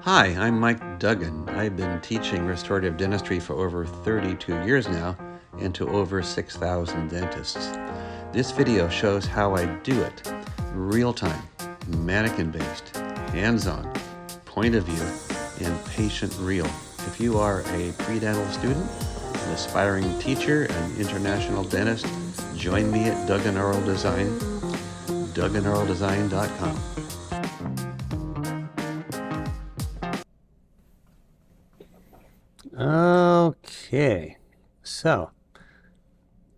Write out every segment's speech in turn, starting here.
Hi, I'm Mike Duggan. I've been teaching restorative dentistry for over 32 years now and to over 6,000 dentists. This video shows how I do it. Real-time, mannequin-based, hands-on, point of view, and patient real. If you are a pre-dental student, an aspiring teacher, an international dentist, join me at Duggan Oral Design, dugganoraldesign.com. Okay, so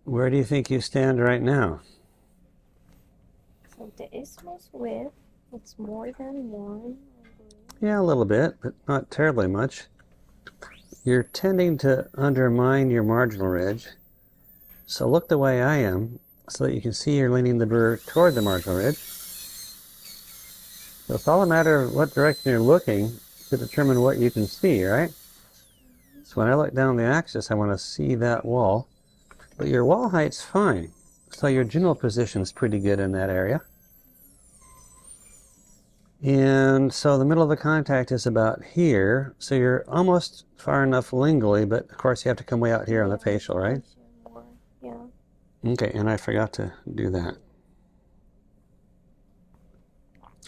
where do you think you stand right now? So the isthmus width, it's more than one. Yeah, a little bit, but not terribly much. You're tending to undermine your marginal ridge, so look the way I am so that you can see you're leaning the burr toward the marginal ridge. So it's all a matter of what direction you're looking to determine what you can see, right? So when I look down the axis, I want to see that wall. But your wall height's fine, so your general position's pretty good in that area. And so the middle of the contact is about here, so you're almost far enough lingually, but of course you have to come way out here on the facial, right? Yeah. Okay, and I forgot to do that.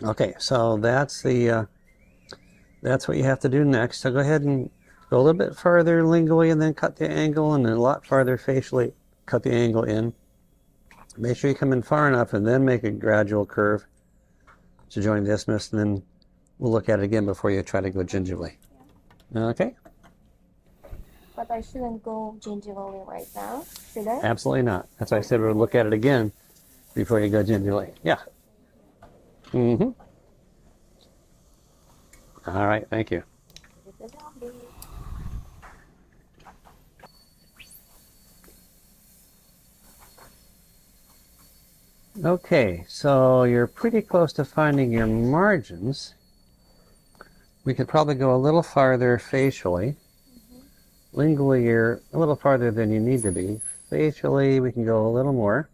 Okay, so that's what you have to do next. So go ahead and go a little bit farther lingually and then cut the angle, and then a lot farther facially, cut the angle in. Make sure you come in far enough and then make a gradual curve to join the isthmus, and then we'll look at it again before you try to go gingerly. Okay? But I shouldn't go gingerly right now, should I? Absolutely not. That's why I said we'll look at it again before you go gingerly. Yeah. Mm-hmm. All right, thank you. Okay, so you're pretty close to finding your margins. We could probably go a little farther facially. Lingually, you're a little farther than you need to be. Facially, we can go a little more.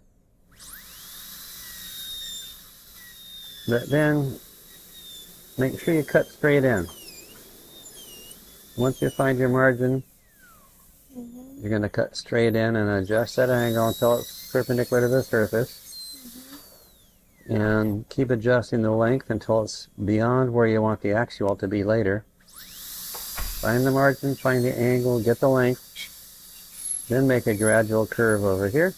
But then, make sure you cut straight in. Once you find your margin, you're going to cut straight in and adjust that angle until it's perpendicular to the surface. And keep adjusting the length until it's beyond where you want the axial to be later. Find the margin, find the angle, get the length, then make a gradual curve over here.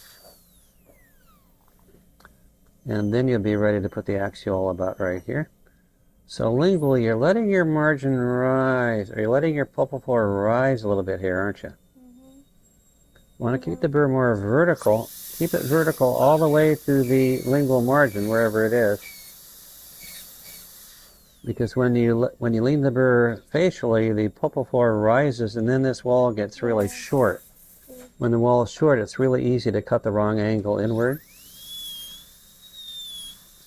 And then you'll be ready to put the axial about right here. So lingually, you're letting your margin rise, or you're letting your pulpal floor rise a little bit here, aren't you? Want to keep the burr more vertical. Keep it vertical all the way through the lingual margin, wherever it is. Because when you lean the burr facially, the pulpal floor rises, and then this wall gets really short. When the wall is short, it's really easy to cut the wrong angle inward.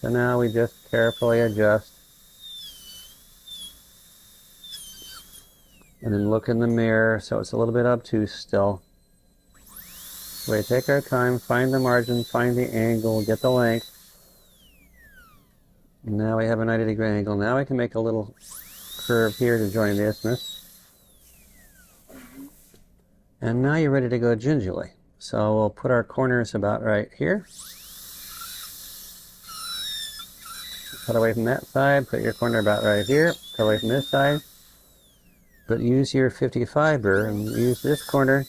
So now we just carefully adjust. And then look in the mirror, so it's a little bit obtuse still. We take our time, find the margin, find the angle, get the length. Now we have a 90-degree angle. Now we can make a little curve here to join the isthmus. And now you're ready to go gingerly. So we'll put our corners about right here. Cut away from that side, put your corner about right here, cut away from this side. But use your 55 burr and use this corner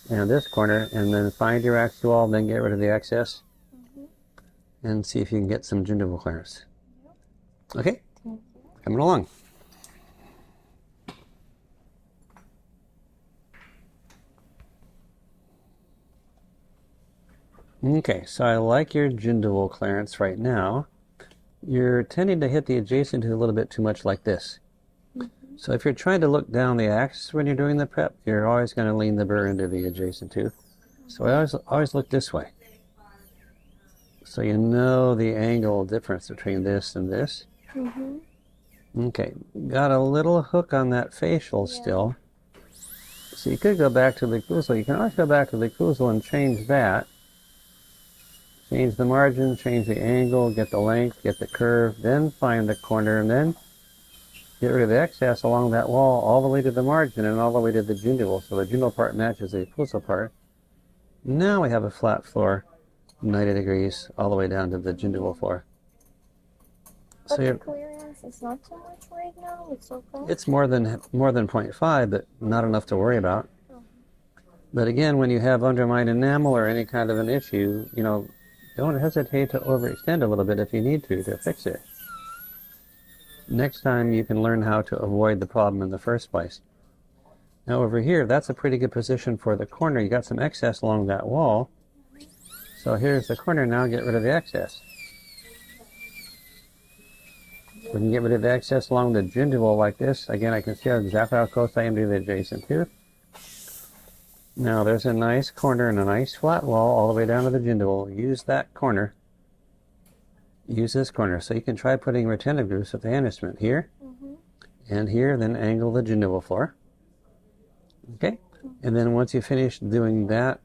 and this corner, and then find your axial, then get rid of the excess, and see if you can get some gingival clearance. Okay? Coming along. Okay, so I like your gingival clearance right now. You're tending to hit the adjacent tooth a little bit too much like this. So if you're trying to look down the axis when you're doing the prep, you're always going to lean the burr into the adjacent tooth. So I always look this way. So you know the angle difference between this and this. Okay, got a little hook on that facial still. So you could go back to the occlusal. You can always go back to the occlusal and change that. Change the margin, change the angle, get the length, get the curve, then find the corner, and then get rid of the excess along that wall all the way to the margin and all the way to the gingival, so the gingival part matches the occlusal part. Now we have a flat floor, 90 degrees, all the way down to the gingival floor. But So the clearance is not too much right now. It's okay. it's more than 0.5, but not enough to worry about. But again, when you have undermined enamel or any kind of an issue, don't hesitate to overextend a little bit if you need to fix it. Next time you can learn how to avoid the problem in the first place. Now over here, that's a pretty good position for the corner. You got some excess along that wall. So here's the corner now, get rid of the excess. We can get rid of the excess along the gingival like this. Again, I can see exactly how close I am to the adjacent tooth. Now there's a nice corner and a nice flat wall all the way down to the gingival. Use that corner. Use this corner. So you can try putting retentive grooves with the hand instrument here and here, then angle the gingival floor. Okay? And then once you finish doing that,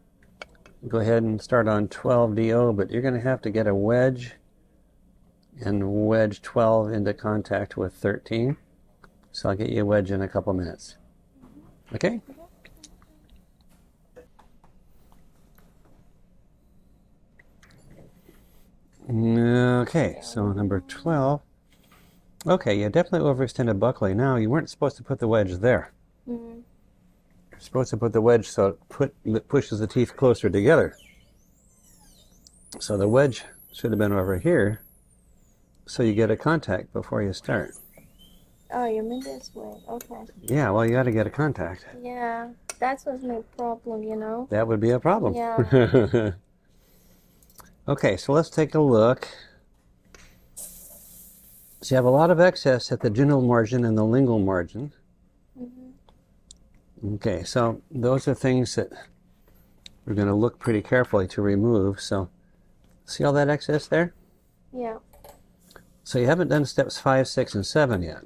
go ahead and start on 12DO, but you're going to have to get a wedge and wedge 12 into contact with 13. So I'll get you a wedge in a couple minutes. Okay? Okay, so number 12. Okay, you definitely overextended buccally. Now, you weren't supposed to put the wedge there. You're supposed to put the wedge so it pushes the teeth closer together. So the wedge should have been over here, so you get a contact before you start. Oh, you mean this way? Okay. Yeah, well, you got to get a contact. Yeah, that was my problem, That would be a problem. Yeah. Okay, so let's take a look. So you have a lot of excess at the gingival margin and the lingual margin. Okay, so those are things that we're going to look pretty carefully to remove. So see all that excess there? Yeah. So you haven't done steps 5, 6, and 7 yet.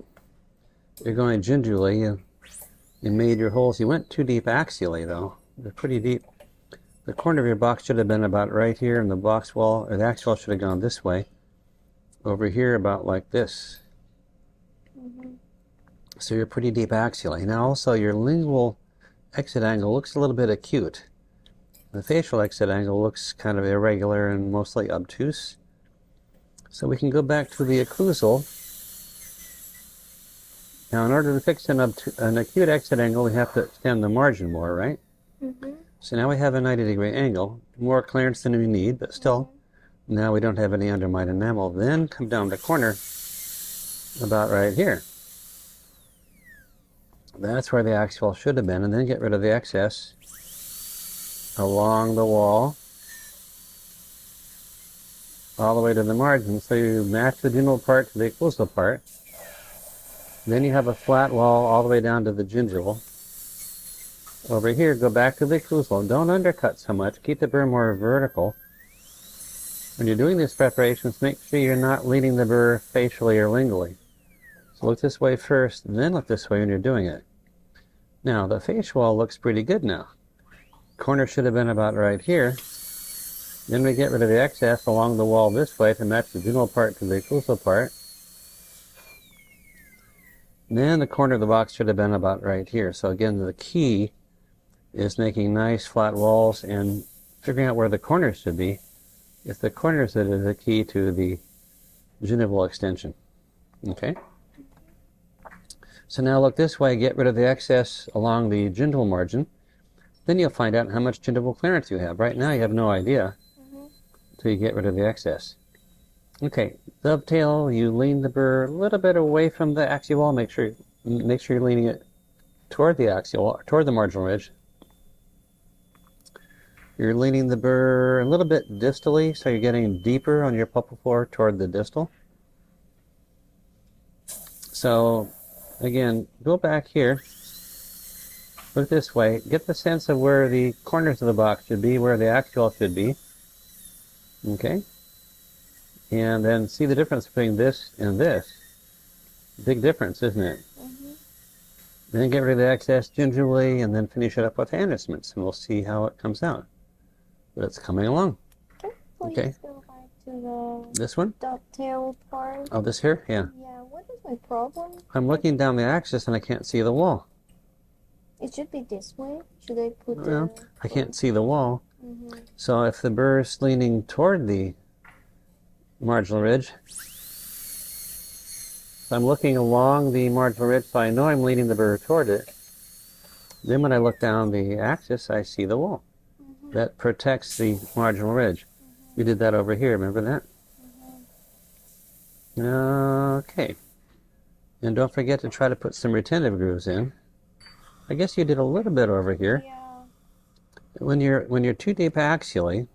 You're going gingivally. You made your holes. You went too deep axially, though. They're pretty deep. The corner of your box should have been about right here, and the box wall, or the axial wall should have gone this way. Over here, about like this. So you're pretty deep axially. Now also, your lingual exit angle looks a little bit acute. The facial exit angle looks kind of irregular and mostly obtuse. So we can go back to the occlusal. Now, in order to fix an acute exit angle, we have to extend the margin more, right? So now we have a 90-degree angle, more clearance than we need, but still, now we don't have any undermined enamel. Then come down the corner, about right here. That's where the axial should have been, and then get rid of the excess along the wall, all the way to the margin. So you match the gingival part to the occlusal part. Then you have a flat wall all the way down to the gingival. Over here, go back to the occlusal. Don't undercut so much. Keep the burr more vertical. When you're doing these preparations, make sure you're not leading the burr facially or lingually. So look this way first, and then look this way when you're doing it. Now, the face wall looks pretty good now. Corner should have been about right here. Then we get rid of the excess along the wall this way to match the gingival part to the occlusal part. And then the corner of the box should have been about right here. So again, the key is making nice flat walls and figuring out where the corners should be. It's the corners that are the key to the gingival extension. Okay? So now look this way, get rid of the excess along the gingival margin. Then you'll find out how much gingival clearance you have. Right now you have no idea until you get rid of the excess. Okay, dovetail, you lean the burr a little bit away from the axial wall. Make sure you're leaning it toward the axial wall, toward the marginal ridge. You're leaning the burr a little bit distally, so you're getting deeper on your pulpal floor toward the distal. So, again, go back here. Look this way. Get the sense of where the corners of the box should be, where the axial should be. Okay? And then see the difference between this and this. Big difference, isn't it? Then get rid of the excess gingerly, and then finish it up with hand instruments, and we'll see how it comes out. But it's coming along. Okay. to This one? the dovetail part. Oh, this here? Yeah. Yeah, what is my problem? I'm looking down the axis and I can't see the wall. It should be this way. Should I put Well, the... I can't see the wall. Mm-hmm. So if the burr is leaning toward the marginal ridge, if I'm looking along the marginal ridge, so I know I'm leaning the burr toward it, then when I look down the axis, I see the wall. Mm-hmm. That protects the marginal ridge. We did that over here, remember that? Okay. And don't forget to try to put some retentive grooves in. I guess you did a little bit over here. Yeah. When you're too deep axially,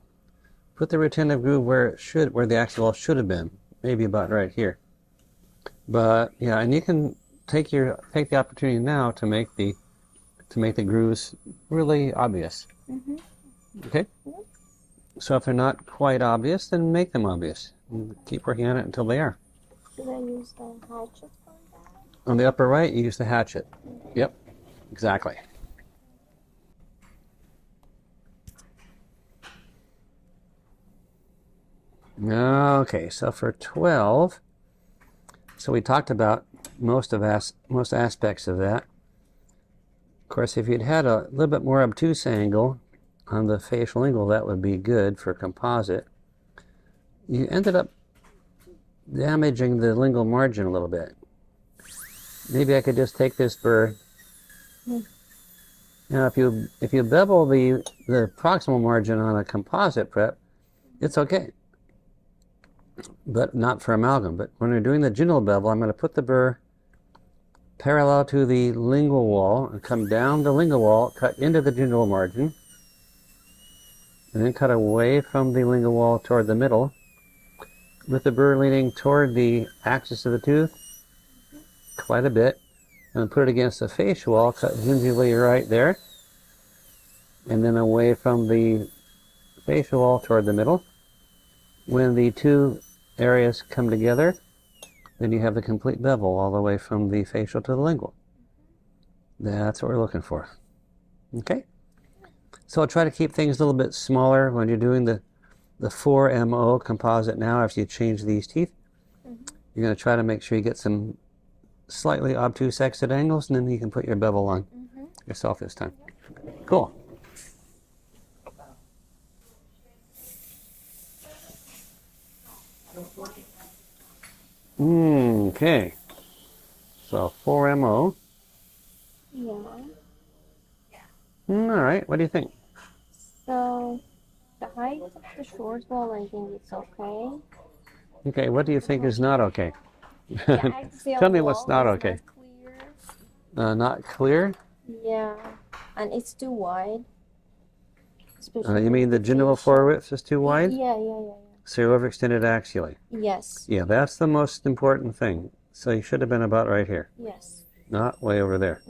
put the retentive groove where the axial wall should have been, maybe about right here. But yeah, and you can take the opportunity now to make the grooves really obvious. Mm-hmm. Okay? Yep. So if they're not quite obvious, then make them obvious. And keep working on it until they are. Should I use the hatchet for that? On the upper right, you use the hatchet. Yep, exactly. Okay, so for 12, so we talked about most aspects of that. Of course, if you'd had a little bit more obtuse angle on the facial angle, that would be good for composite. You ended up damaging the lingual margin a little bit. Maybe I could just take this burr. Now, if you bevel the proximal margin on a composite prep, it's okay, but not for amalgam. But when we're doing the gingival bevel, I'm going to put the burr parallel to the lingual wall and come down the lingual wall, cut into the gingival margin, and then cut away from the lingual wall toward the middle, with the burr leaning toward the axis of the tooth quite a bit, and put it against the facial wall, cut gingerly right there, and then away from the facial wall toward the middle. When the two areas come together, then you have the complete bevel all the way from the facial to the lingual. That's what we're looking for. Okay? So I'll try to keep things a little bit smaller when you're doing the 4MO composite now after you change these teeth. You're going to try to make sure you get some slightly obtuse exit angles, and then you can put your bevel on yourself this time. Cool. Okay. So 4MO. Yeah. All right. What do you think? So the height of the short wall, I think it's okay. Okay. What do you think is not okay? The axial Tell me what's wall not is okay. Not clear. Not clear? Yeah, and it's too wide. You mean the gingival forewidth is too wide? Yeah. So you're overextended axially. Yes. Yeah, that's the most important thing. So you should have been about right here, Yes. not way over there.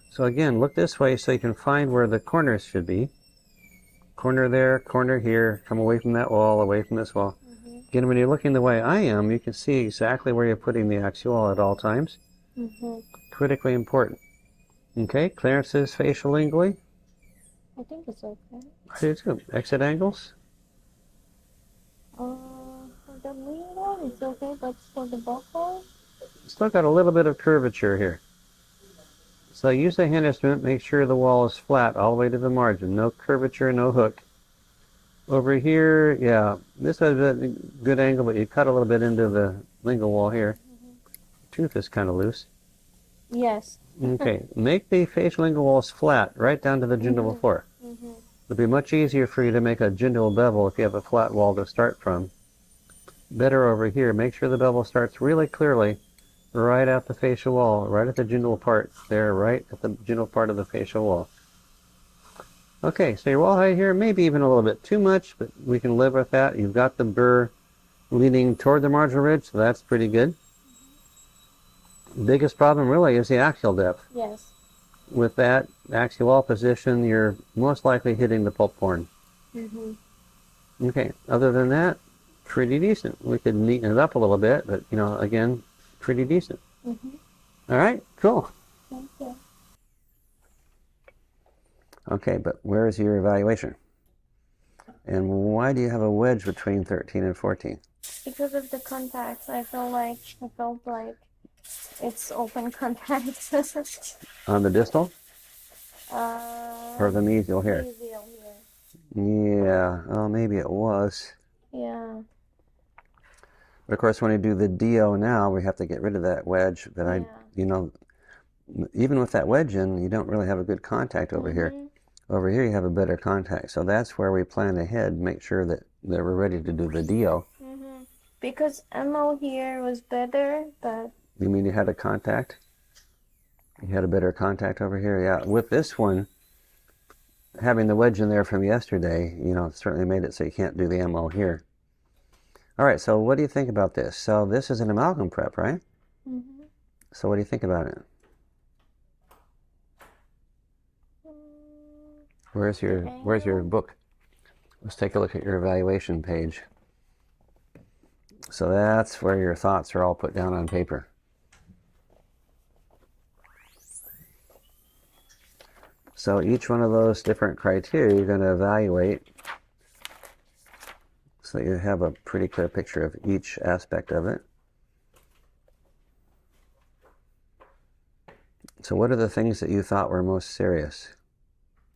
So again, look this way so you can find where the corners should be. Corner there, corner here, come away from that wall, away from this wall. Again, when you're looking the way I am, you can see exactly where you're putting the axial wall at all times. Critically important. Okay, clearances facial-lingually. I think it's okay. I do too. Exit angles. For the lingual, it's okay, but for the buccal, Still got a little bit of curvature here. So use the hand instrument, make sure the wall is flat all the way to the margin. No curvature, no hook. Over here, yeah, this was a good angle, but you cut a little bit into the lingual wall here. Tooth is kind of loose. yes. Okay, make the facial lingual walls flat right down to the gingival floor. It'll be much easier for you to make a gingival bevel if you have a flat wall to start from. Better over here, make sure the bevel starts really clearly right at the facial wall, right at the gingival part there, right at the gingival part of the facial wall. Okay, so your wall height here, maybe even a little bit too much, but we can live with that. You've got the burr leaning toward the marginal ridge, so that's pretty good. Biggest problem really is the axial depth. Yes. With that axial wall position, you're most likely hitting the pulp horn. Okay, other than that, pretty decent. We could neaten it up a little bit, but again, pretty decent. All right, cool. Thank you. Okay, but where is your evaluation? And why do you have a wedge between 13 and 14? Because of the contacts, I felt like it's open contacts. On the distal or the Um, mesial here? Mesial here. Yeah, well, maybe it was. Yeah. But of course, when you do the DO now, we have to get rid of that wedge. But Yeah. you know, even with that wedge in, you don't really have a good contact over here. Over here, you have a better contact. So that's where we plan ahead, make sure that we're ready to do the DO. Because MO here was better, but... You mean you had a contact? You had a better contact over here? Yeah. With this one, having the wedge in there from yesterday, you know, certainly made it so you can't do the MO here. All right, so what do you think about this? So this is an amalgam prep, right? So what do you think about it? Where's your book? Let's take a look at your evaluation page. So that's where your thoughts are all put down on paper. So each one of those different criteria you're going to evaluate so you have a pretty clear picture of each aspect of it. So what are the things that you thought were most serious?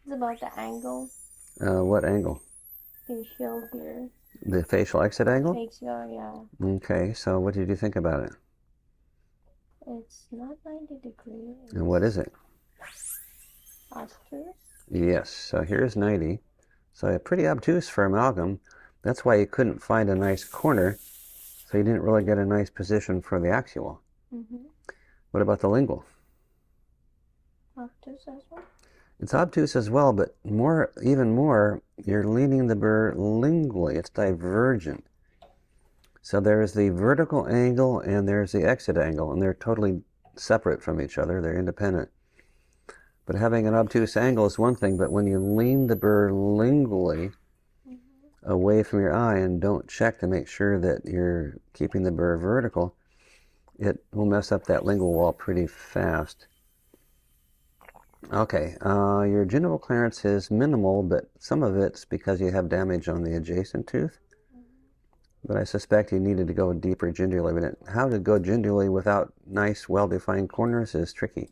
It's about the angle. What angle? Facial here. The facial exit angle? Facial, yeah. Okay, so what did you think about it? It's not 90 degrees. And what is it? Obtuse? Yes, so here's 90. So pretty obtuse for amalgam. That's why you couldn't find a nice corner, so you didn't really get a nice position for the axial. What about the lingual? Obtuse as well? It's obtuse as well, but even more, you're leaning the burr lingually. It's divergent. So there's the vertical angle and there's the exit angle, and they're totally separate from each other. They're independent. But having an obtuse angle is one thing, but when you lean the burr lingually away from your eye and don't check to make sure that you're keeping the burr vertical, it will mess up that lingual wall pretty fast. Okay, your gingival clearance is minimal, but some of it's because you have damage on the adjacent tooth. But I suspect you needed to go deeper gingially. But how to go gingially without nice, well-defined corners is tricky.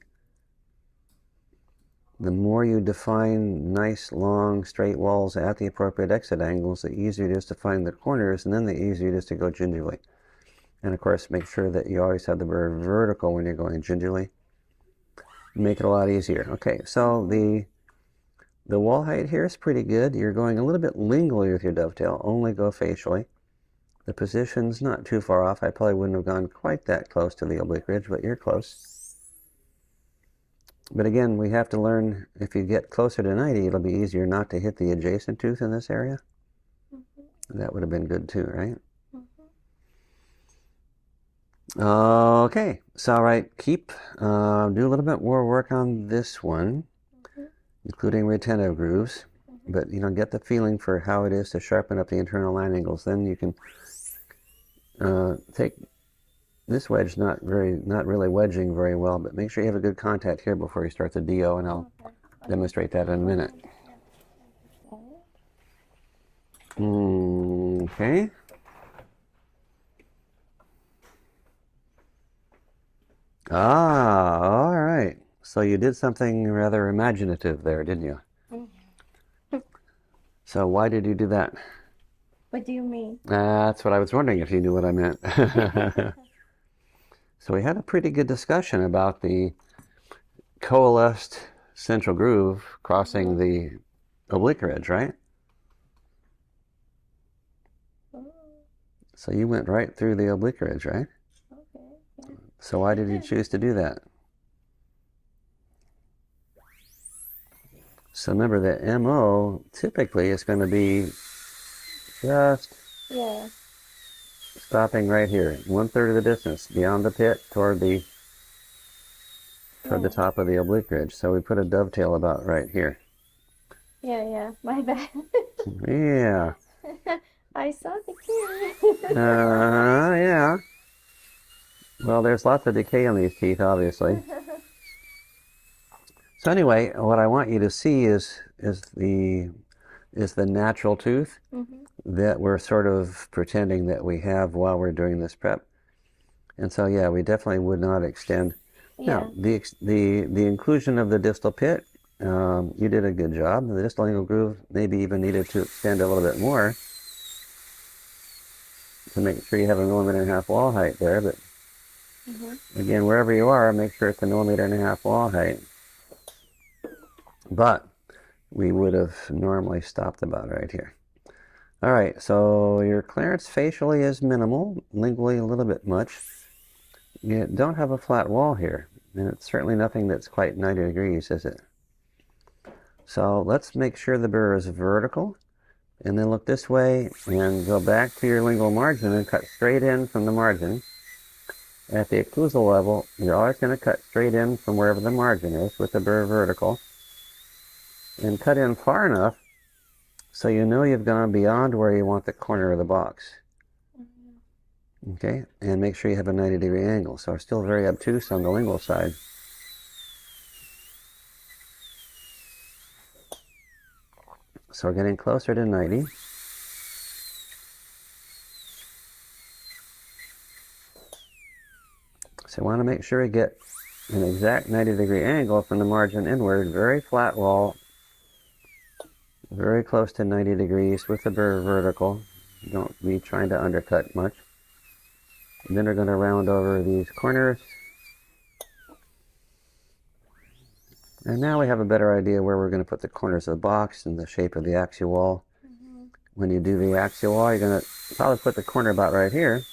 The more you define nice, long, straight walls at the appropriate exit angles, the easier it is to find the corners, and then the easier it is to go gingially. And of course, make sure that you always have the burr vertical when you're going gingially. Make it a lot easier. Okay, so the wall height here is pretty good. You're going a little bit lingually with your dovetail. Only go facially. The position's not too far off. I probably wouldn't have gone quite that close to the oblique ridge, but you're close. But again, we have to learn, if you get closer to 90, it'll be easier not to hit the adjacent tooth in this area. That would have been good too, right? Okay, so all right, do a little bit more work on this one, including retentive grooves, but you know, get the feeling for how it is to sharpen up the internal line angles. Then you can take this wedge, not really wedging very well, but make sure you have a good contact here before you start the DO, and I'll demonstrate that in a minute. Okay. All right. So you did something rather imaginative there, didn't you? So why did you do that? What do you mean? That's what I was wondering, if you knew what I meant. So we had a pretty good discussion about the coalesced central groove crossing the oblique ridge, right? So you went right through the oblique ridge, right? So why did you choose to do that? So remember that MO typically is going to be just stopping right here, 1/3 of the distance beyond the pit toward the top of the oblique ridge. So we put a dovetail about right here. Yeah, my bad. Yeah. I saw the key. Yeah. Well, there's lots of decay on these teeth, obviously. So anyway, what I want you to see is the is the natural tooth that we're sort of pretending that we have while we're doing this prep. And so, yeah, we definitely would not extend. Yeah. Now, the inclusion of the distal pit, you did a good job. The distal angle groove maybe even needed to extend a little bit more to make sure you have a 1.5 mm wall height there. But again, wherever you are, make sure it's a 1.5 mm wall height. But we would have normally stopped about right here. All right, so your clearance facially is minimal, lingually a little bit much. You don't have a flat wall here, and it's certainly nothing that's quite 90 degrees, is it? So let's make sure the burr is vertical, and then look this way and go back to your lingual margin and cut straight in from the margin. At the occlusal level, you're always going to cut straight in from wherever the margin is with the burr vertical, and cut in far enough so you know you've gone beyond where you want the corner of the box. Okay, and make sure you have a 90-degree angle. So we're still very obtuse on the lingual side. So we're getting closer to 90. So we want to make sure we get an exact 90-degree angle from the margin inward, very flat wall, very close to 90 degrees with the burr vertical. Don't be trying to undercut much. And then we're going to round over these corners. And now we have a better idea where we're going to put the corners of the box and the shape of the axial wall. When you do the axial wall, you're going to probably put the corner about right here.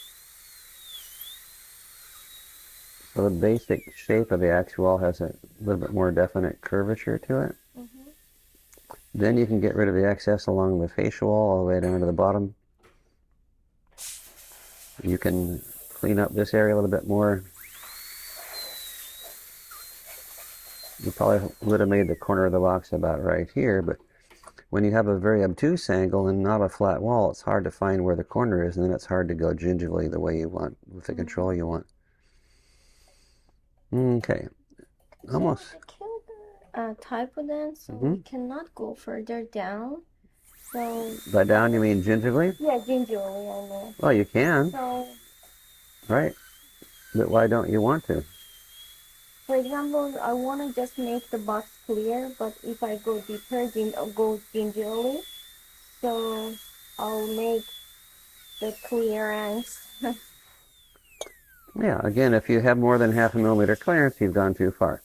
So the basic shape of the axial wall has a little bit more definite curvature to it. Then you can get rid of the excess along the facial wall all the way down to the bottom. You can clean up this area a little bit more. You probably would have made the corner of the box about right here, but when you have a very obtuse angle and not a flat wall, it's hard to find where the corner is, and then it's hard to go gingerly the way you want, with the control you want. Okay, almost. So to kill the typodent, so we cannot go further down. So By down you mean gingerly? yeah, gingerly, I know. Well, you can, So right? But why don't you want to? for example, I want to just make the box clear, but if I go deeper, I'll go gingerly. So I'll make the clearance. Yeah, again, if you have more than 0.5 mm clearance, you've gone too far.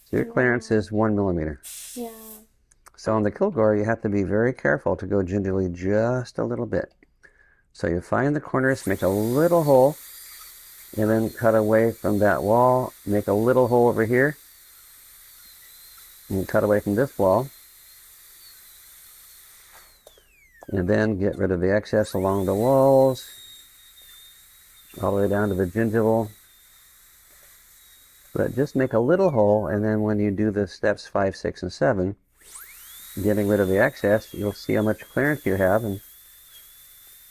So your clearance is 1 mm. Yeah. So on the Kilgore, you have to be very careful to go gingerly just a little bit. So you find the corners, make a little hole, and then cut away from that wall, make a little hole over here, and cut away from this wall. And then get rid of the excess along the walls, all the way down to the gingival. But just make a little hole, and then when you do the steps 5, 6, and 7, getting rid of the excess, you'll see how much clearance you have. And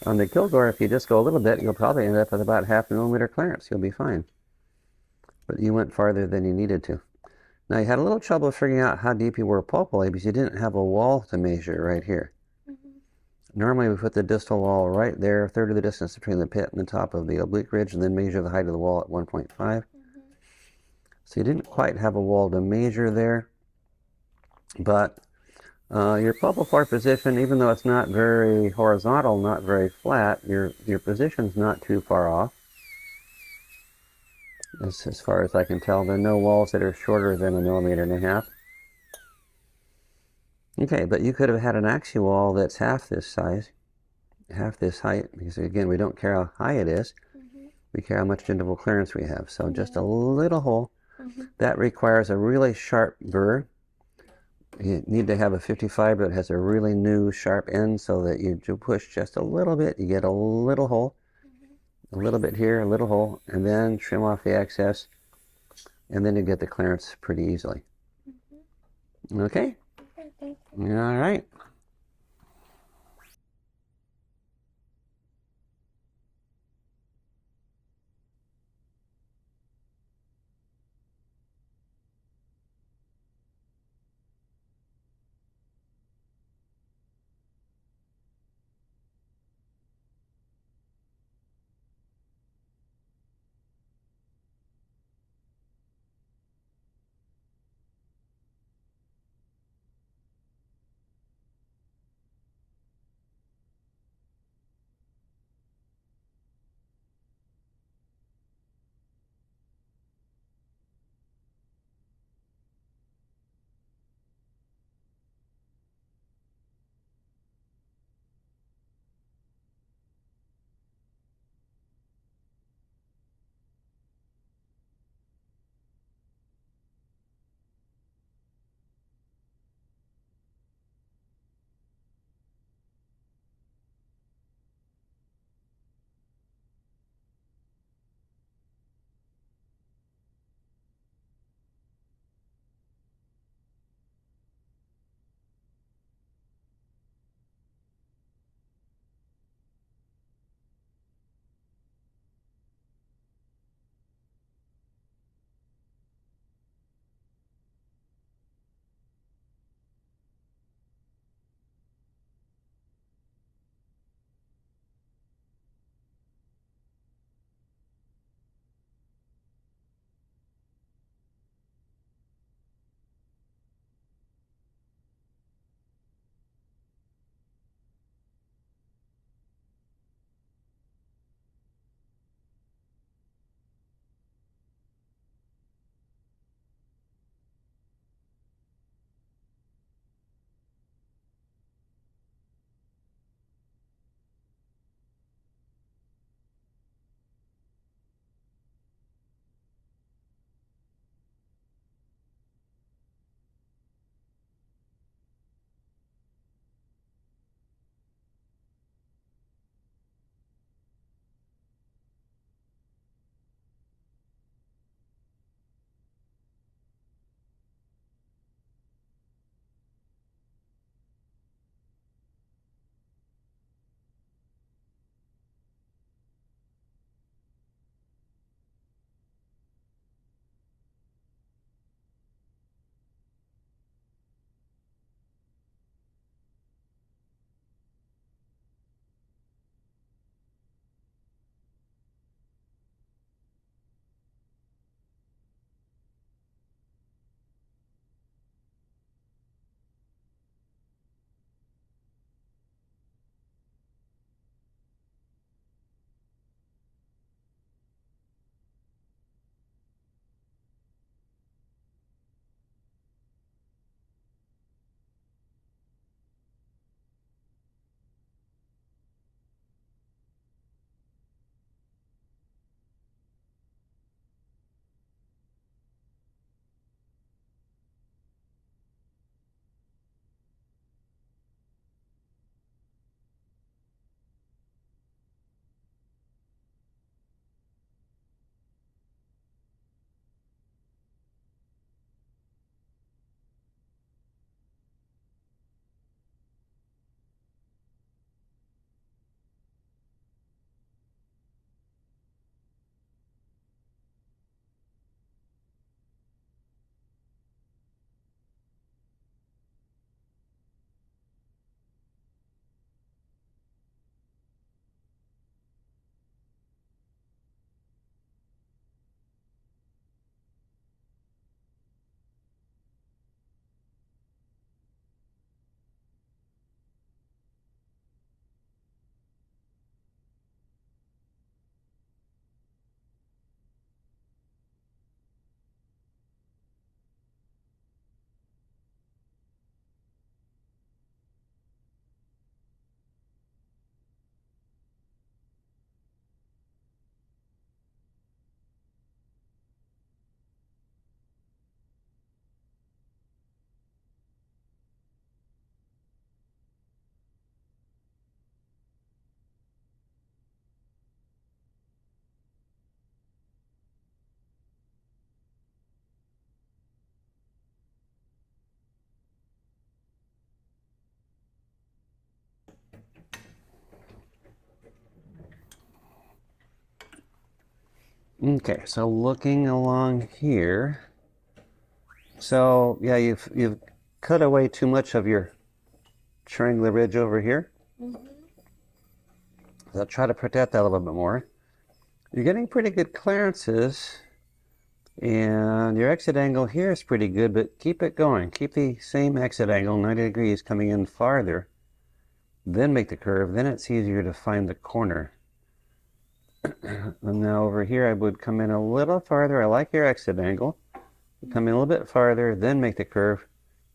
on the Kilgore, if you just go a little bit, you'll probably end up with about 0.5 mm clearance. You'll be fine. But you went farther than you needed to. Now, you had a little trouble figuring out how deep you were pulpally because you didn't have a wall to measure right here. Normally, we put the distal wall right there, a third of the distance between the pit and the top of the oblique ridge, and then measure the height of the wall at 1.5. So you didn't quite have a wall to measure there. But your pulpal floor position, even though it's not very horizontal, not very flat, your position's not too far off. As far as I can tell, there are no walls that are shorter than 1.5 mm. Okay, but you could have had an axial wall that's half this size, half this height, because again, we don't care how high it is. We care how much gingival clearance we have. So just a little hole. That requires a really sharp burr. You need to have a 55 that has a really new sharp end so that you push just a little bit, you get a little hole, a little bit here, a little hole, and then trim off the excess, and then you get the clearance pretty easily. Okay? All right. Okay, so looking along here, so yeah, you've cut away too much of your triangular ridge over here. So try to protect that a little bit more. You're getting pretty good clearances, and your exit angle here is pretty good, but keep it going. Keep the same exit angle, 90 degrees, coming in farther. Then make the curve. Then it's easier to find the corner. And now over here, I would come in a little farther. I like your exit angle. Come in a little bit farther, then make the curve.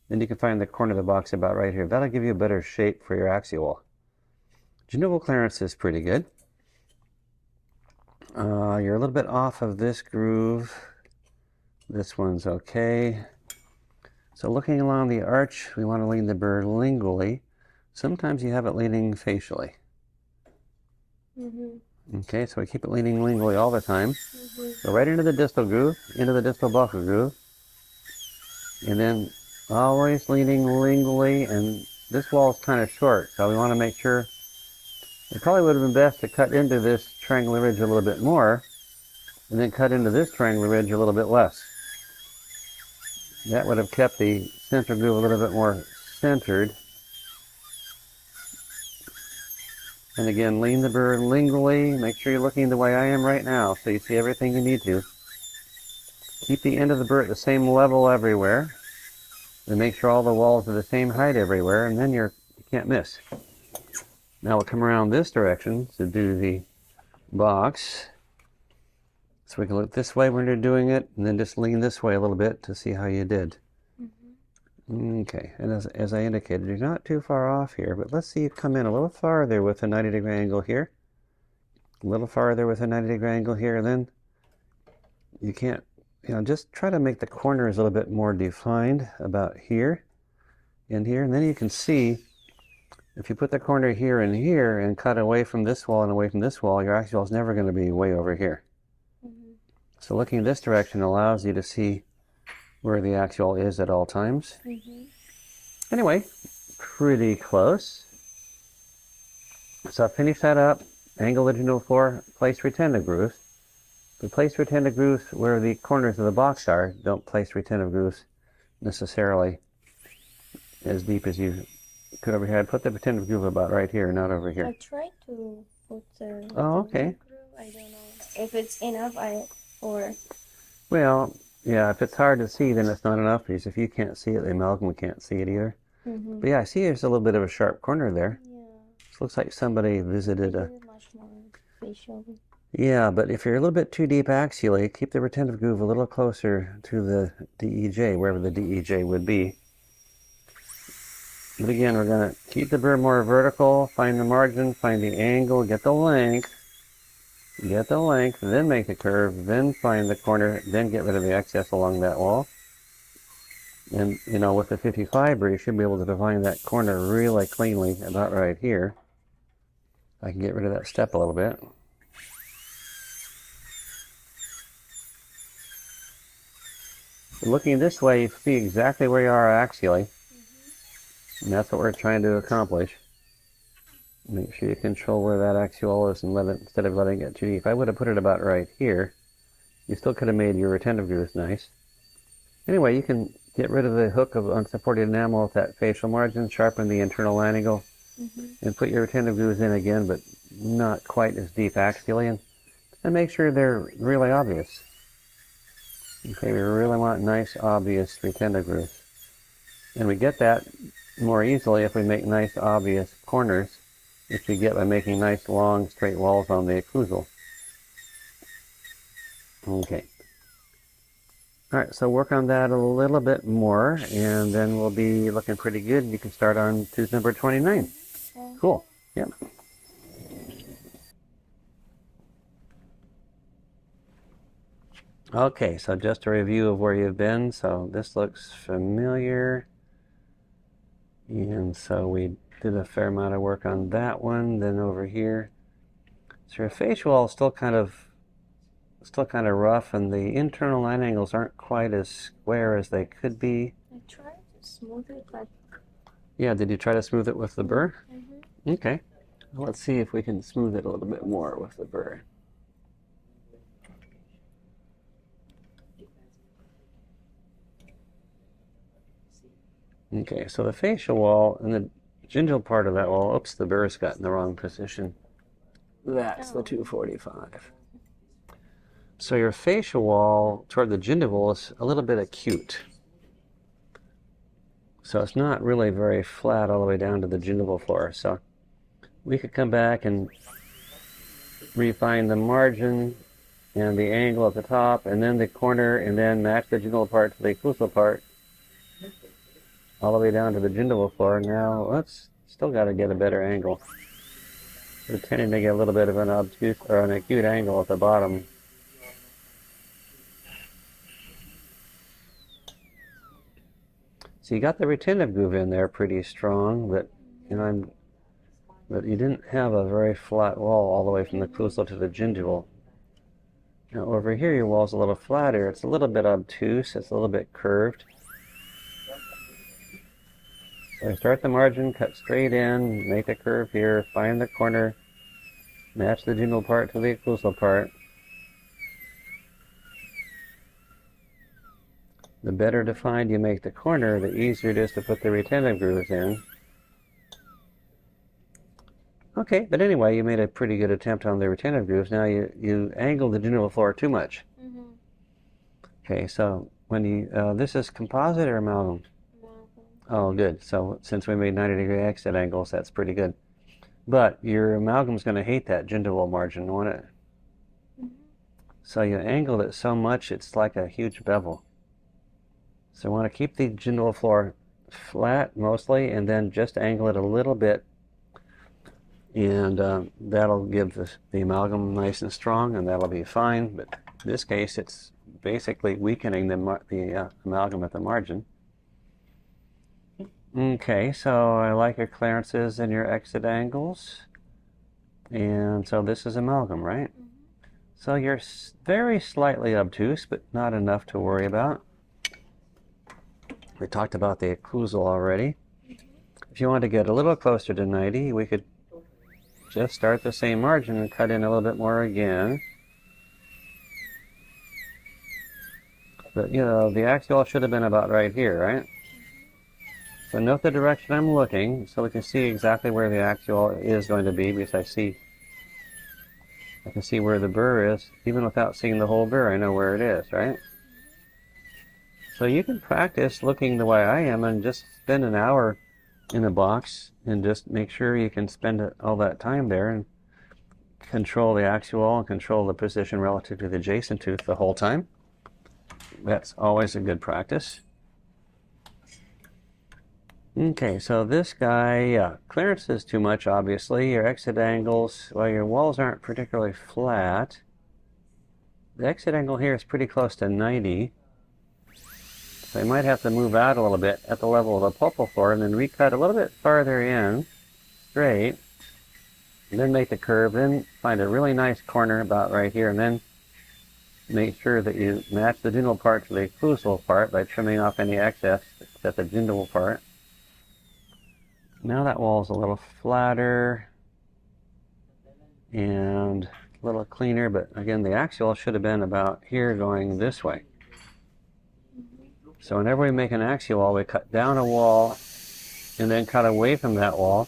Then you can find the corner of the box about right here. That'll give you a better shape for your axial wall. Gingival clearance is pretty good. You're a little bit off of this groove. This one's okay. So looking along the arch, we want to lean the burr lingually. Sometimes you have it leaning facially. Okay, so we keep it leaning lingually all the time. Go right into the distal groove, into the distal buccal groove. And then always leaning lingually, and this wall is kind of short, so we want to make sure. It probably would have been best to cut into this triangular ridge a little bit more, and then cut into this triangular ridge a little bit less. That would have kept the center groove a little bit more centered. And again, lean the burr lingually. Make sure you're looking the way I am right now, so you see everything you need to. Keep the end of the burr at the same level everywhere. And make sure all the walls are the same height everywhere, and then you can't miss. Now we'll come around this direction to do the box. So we can look this way when you're doing it, and then just lean this way a little bit to see how you did. Okay, and as I indicated, you're not too far off here, but let's see you come in a little farther with a 90-degree angle here. A little farther with a 90-degree angle here, and then you can't, just try to make the corners a little bit more defined about here and here, and then you can see if you put the corner here and here and cut away from this wall and away from this wall, your axial wall is never going to be way over here. So looking this direction allows you to see where the axial is at all times. Anyway, pretty close. So finish that up, angle the gingival floor, place retentive grooves. But place retentive grooves where the corners of the box are. Don't place retentive grooves necessarily as deep as you could over here. I'd put the retentive groove about right here, not over here. I tried to put the okay. groove. I don't know if it's enough. Well, yeah, if it's hard to see, then it's not enough, because if you can't see it, the amalgam can't see it either. But yeah, I see there's a little bit of a sharp corner there. Yeah. This looks like somebody visited a... much more facially. Yeah, but if you're a little bit too deep axially, keep the retentive groove a little closer to the DEJ, wherever the DEJ would be. But again, we're going to keep the burr more vertical, find the margin, find the angle, get the length, then make the curve, then find the corner, then get rid of the excess along that wall. And, with the 55 burr, you should be able to define that corner really cleanly about right here. I can get rid of that step a little bit. Looking this way, you see exactly where you are axially. And that's what we're trying to accomplish. Make sure you control where that axial is and let it, instead of letting it get too deep. I would have put it about right here. You still could have made your retentive grooves nice. Anyway, you can get rid of the hook of unsupported enamel with that facial margin, sharpen the internal line angle, and put your retentive grooves in again, but not quite as deep axially, and make sure they're really obvious. Okay, we really want nice, obvious retentive grooves. And we get that more easily if we make nice, obvious corners, which we get by making nice, long, straight walls on the occlusal. Okay. All right, so work on that a little bit more, and then we'll be looking pretty good. You can start on tooth number 29. Cool. Yep. Okay, so just a review of where you've been. So this looks familiar. And so we did a fair amount of work on that one. Then over here, so your facial wall is still kind of rough, and the internal line angles aren't quite as square as they could be. I tried to smooth it, but... Yeah, did you try to smooth it with the burr? Okay. Well, let's see if we can smooth it a little bit more with the burr. Okay, so the facial wall and the gingival part of that wall, oops, the burr's got in the wrong position. That's the 245. So your facial wall toward the gingival is a little bit acute. So it's not really very flat all the way down to the gingival floor. So we could come back and refine the margin and the angle at the top, and then the corner, and then match the gingival part to the occlusal part, all the way down to the gingival floor. Now, let's still got to get a better angle. We're tending to get a little bit of an obtuse or an acute angle at the bottom. So you got the retentive groove in there pretty strong, but but you didn't have a very flat wall all the way from the occlusal to the gingival. Now over here your wall's a little flatter. It's a little bit obtuse. It's a little bit curved. So start the margin, cut straight in, make a curve here, find the corner, match the gingival part to the occlusal part. The better defined you make the corner, the easier it is to put the retentive grooves in. Okay, but anyway, you made a pretty good attempt on the retentive grooves. Now you angled the gingival floor too much. Mm-hmm. Okay, so when you, this is composite or amalgam? Oh, good. So since we made 90-degree exit angles, that's pretty good. But your amalgam's going to hate that gingival margin, won't it? Mm-hmm. So you angled it so much, it's like a huge bevel. So you want to keep the gingival floor flat mostly, and then just angle it a little bit. And that'll give the amalgam nice and strong, and that'll be fine. But in this case, it's basically weakening the amalgam at the margin. Okay, so I like your clearances and your exit angles. And so this is amalgam, right? Mm-hmm. So you're very slightly obtuse, but not enough to worry about. We talked about the occlusal already. Mm-hmm. If you want to get a little closer to 90, we could just start the same margin and cut in a little bit more again. But, you know, the axial should have been about right here, right? So note the direction I'm looking, so we can see exactly where the axial is going to be, because I can see where the burr is. Even without seeing the whole burr, I know where it is, right? So you can practice looking the way I am and just spend an hour in a box and just make sure you can spend all that time there and control the axial and control the position relative to the adjacent tooth the whole time. That's always a good practice. Okay, so this guy, clearance is too much, obviously. Your exit angles, well, your walls aren't particularly flat. The exit angle here is pretty close to 90. So you might have to move out a little bit at the level of the pulpal floor and then recut a little bit farther in, straight, and then make the curve, then find a really nice corner about right here, and then make sure that you match the gingival part to the occlusal part by trimming off any excess at the gingival part. Now that wall's a little flatter and a little cleaner, but again, the axial should have been about here going this way. So whenever we make an axial wall, we cut down a wall and then cut away from that wall.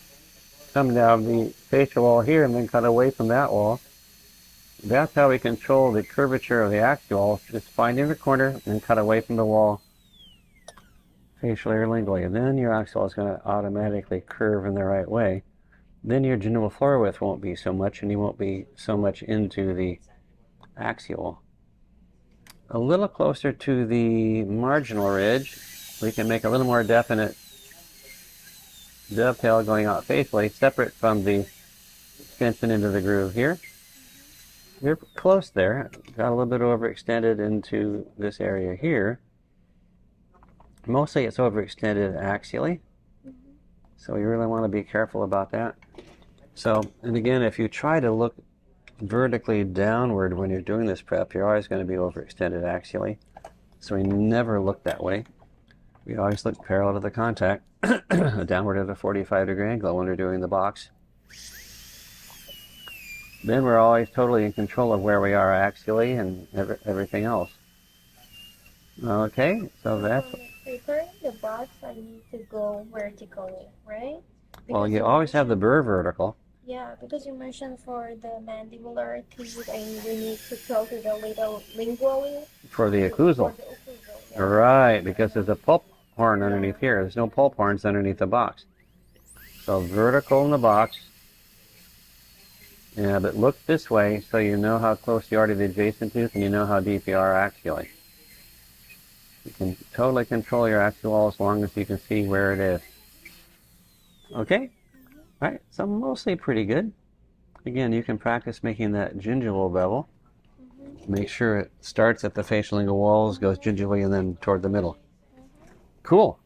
Come down the facial wall here and then cut away from that wall. That's how we control the curvature of the axial, just finding the corner and cut away from the wall facially or lingually. And then your axial is going to automatically curve in the right way. Then your gingival floor width won't be so much, and you won't be so much into the axial. A little closer to the marginal ridge, we can make a little more definite dovetail going out facially, separate from the extension into the groove here. You're close there. Got a little bit overextended into this area here. Mostly it's overextended axially, so you really want to be careful about that. So, and again, if you try to look vertically downward when you're doing this prep, you're always going to be overextended axially. So we never look that way. We always look parallel to the contact, downward at a 45-degree angle when we're doing the box. Then we're always totally in control of where we are axially and everything else. Okay, so that's, For preparing the box, I need to go vertically, right? well, Because you you always have the mentioned, burr vertical. yeah, because you mentioned for the mandibular teeth, and we need to go to the little lingually For the for occlusal. the occlusal, yeah. Right, because there's a pulp horn underneath here. There's no pulp horns underneath the box. So vertical in the box. Yeah, but look this way so you know how close you are to the adjacent tooth and you know how deep you are axially. You can totally control your axial as long as you can see where it is. Okay? All right, so mostly pretty good. Again, you can practice making that gingival bevel. Make sure it starts at the facial lingual walls, goes gingival, and then toward the middle. Cool.